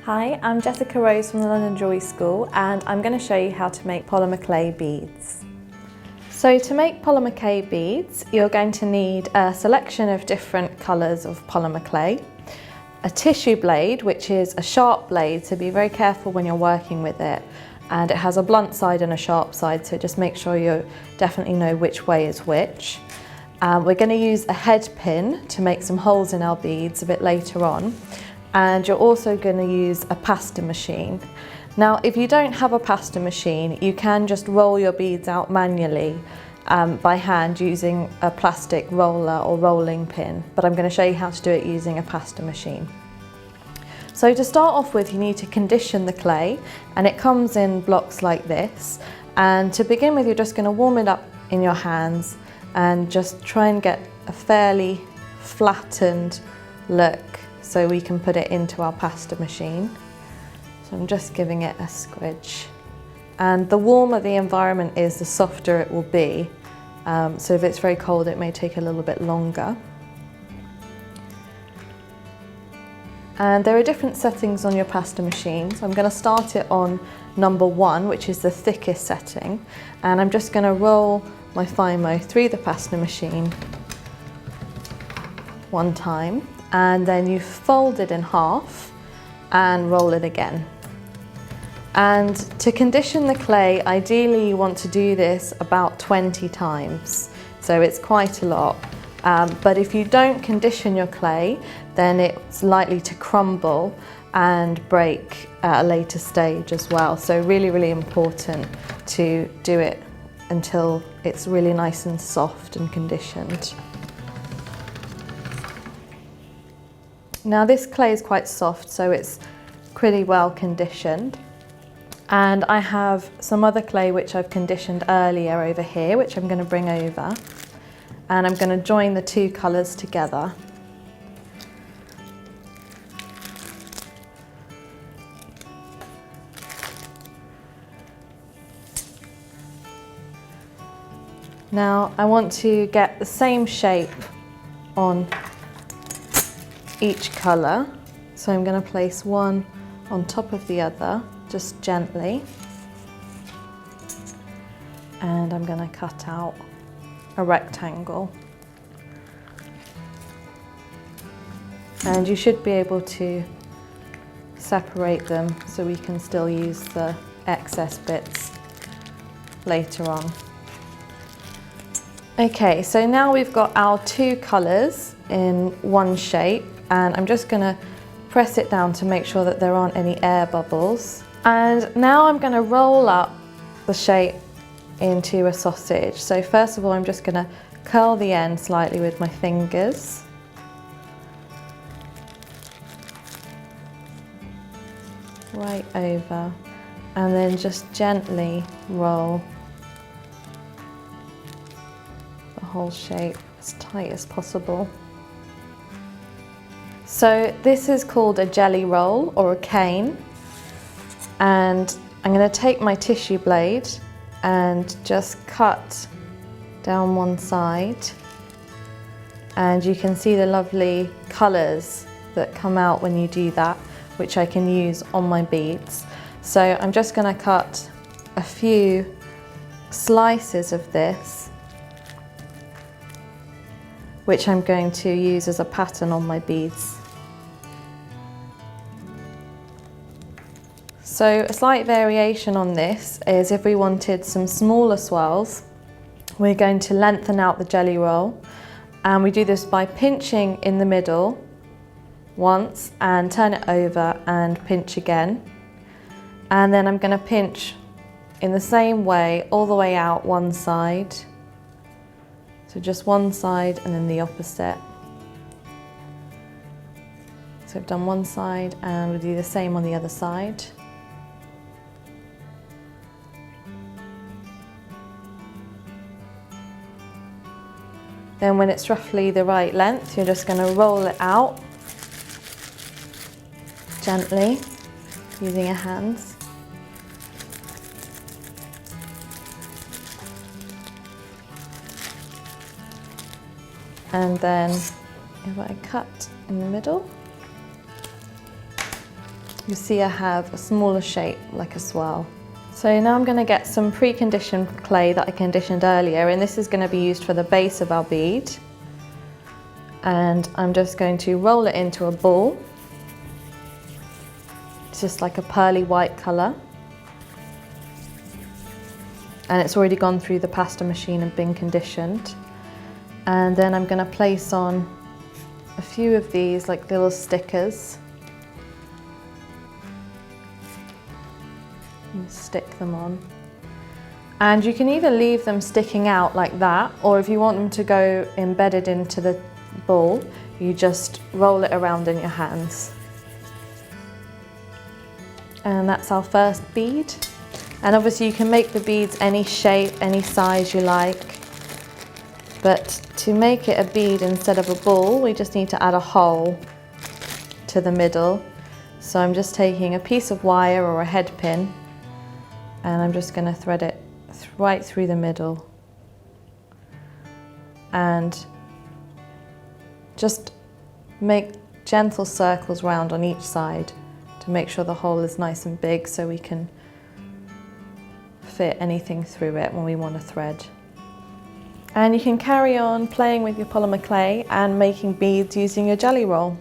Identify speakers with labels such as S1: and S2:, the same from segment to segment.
S1: Hi, I'm Jessica Rose from the London Jewellery School and I'm going to show you how to make polymer clay beads. So to make polymer clay beads, you're going to need a selection of different colours of polymer clay, a tissue blade, which is a sharp blade, so be very careful when you're working with it, and it has a blunt side and a sharp side, so just make sure you definitely know which way is which. We're going to use a head pin to make some holes in our beads a bit later on. And you're also going to use a pasta machine. Now, if you don't have a pasta machine, you can just roll your beads out manually by hand using a plastic roller or rolling pin, but I'm going to show you how to do it using a pasta machine. So to start off with, you need to condition the clay, and it comes in blocks like this. And to begin with, you're just going to warm it up in your hands and just try and get a fairly flattened look, so we can put it into our pasta machine. So I'm just giving it a squidge. And the warmer the environment is, the softer it will be. So if it's very cold, it may take a little bit longer. And there are different settings on your pasta machine. So I'm going to start it on number 1, which is the thickest setting. And I'm just going to roll my Fimo through the pasta machine one time. And then you fold it in half and roll it again. And to condition the clay, ideally you want to do this about 20 times. So it's quite a lot. But if you don't condition your clay, then it's likely to crumble and break at a later stage as well. So really, really important to do it until it's really nice and soft and conditioned. Now this clay is quite soft, so it's pretty well conditioned. And I have some other clay which I've conditioned earlier over here, which I'm going to bring over. And I'm going to join the two colours together. Now I want to get the same shape on each colour, so I'm going to place one on top of the other, just gently, and I'm going to cut out a rectangle. And you should be able to separate them so we can still use the excess bits later on. Okay, so now we've got our two colours in one shape, and I'm just going to press it down to make sure that there aren't any air bubbles. And now I'm going to roll up the shape into a sausage. So first of all, I'm just going to curl the end slightly with my fingers. Right over, and then just gently roll the whole shape as tight as possible. So this is called a jelly roll or a cane, and I'm going to take my tissue blade and just cut down one side, and you can see the lovely colours that come out when you do that, which I can use on my beads. So I'm just going to cut a few slices of this, which I'm going to use as a pattern on my beads. So a slight variation on this is if we wanted some smaller swirls, we're going to lengthen out the jelly roll, and we do this by pinching in the middle once and turn it over and pinch again. And then I'm going to pinch in the same way all the way out one side. So just one side and then the opposite. So I've done one side and we'll do the same on the other side. Then when it's roughly the right length, you're just going to roll it out gently using your hands. And then if I cut in the middle, You see I have a smaller shape like a swirl. So now I'm going to get some pre-conditioned clay that I conditioned earlier, and this is going to be used for the base of our bead. And I'm just going to roll it into a ball. It's just like a pearly white colour. And it's already gone through the pasta machine and been conditioned. And then I'm going to place on a few of these like little stickers. And stick them on. And you can either leave them sticking out like that, or if you want them to go embedded into the ball, you just roll it around in your hands. And that's our first bead. And obviously you can make the beads any shape, any size you like. But to make it a bead instead of a ball, we just need to add a hole to the middle. So I'm just taking a piece of wire or a head pin, and I'm just going to thread it right through the middle. And just make gentle circles round on each side to make sure the hole is nice and big so we can fit anything through it when we want to thread. And you can carry on playing with your polymer clay and making beads using your jelly roll.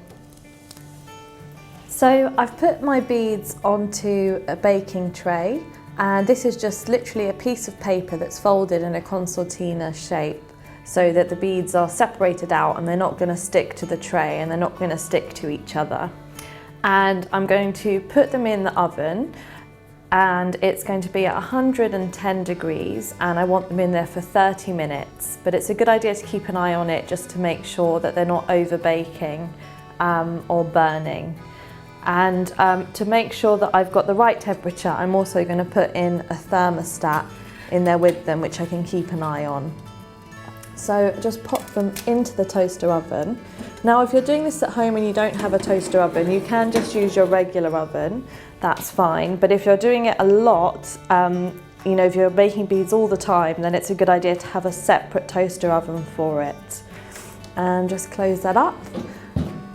S1: So I've put my beads onto a baking tray, and this is just literally a piece of paper that's folded in a concertina shape, so that the beads are separated out and they're not going to stick to the tray and they're not going to stick to each other. And I'm going to put them in the oven, and it's going to be at 110 degrees, and I want them in there for 30 minutes. But it's a good idea to keep an eye on it just to make sure that they're not over baking or burning. And to make sure that I've got the right temperature, I'm also going to put in a thermostat in there with them, which I can keep an eye on. So just pop them into the toaster oven. Now if you're doing this at home and you don't have a toaster oven, you can just use your regular oven, that's fine. But if you're doing it a lot, you know, if you're making beads all the time, then it's a good idea to have a separate toaster oven for it. And just close that up,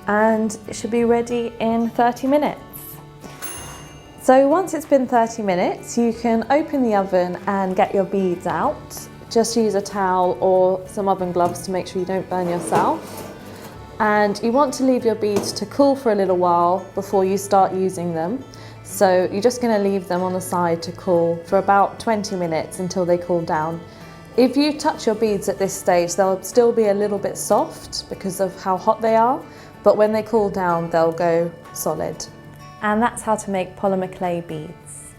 S1: and it should be ready in 30 minutes. So once it's been 30 minutes, you can open the oven and get your beads out. Just use a towel or some oven gloves to make sure you don't burn yourself. And you want to leave your beads to cool for a little while before you start using them. So you're just going to leave them on the side to cool for about 20 minutes until they cool down. If you touch your beads at this stage, they'll still be a little bit soft because of how hot they are, but when they cool down, they'll go solid. And that's how to make polymer clay beads.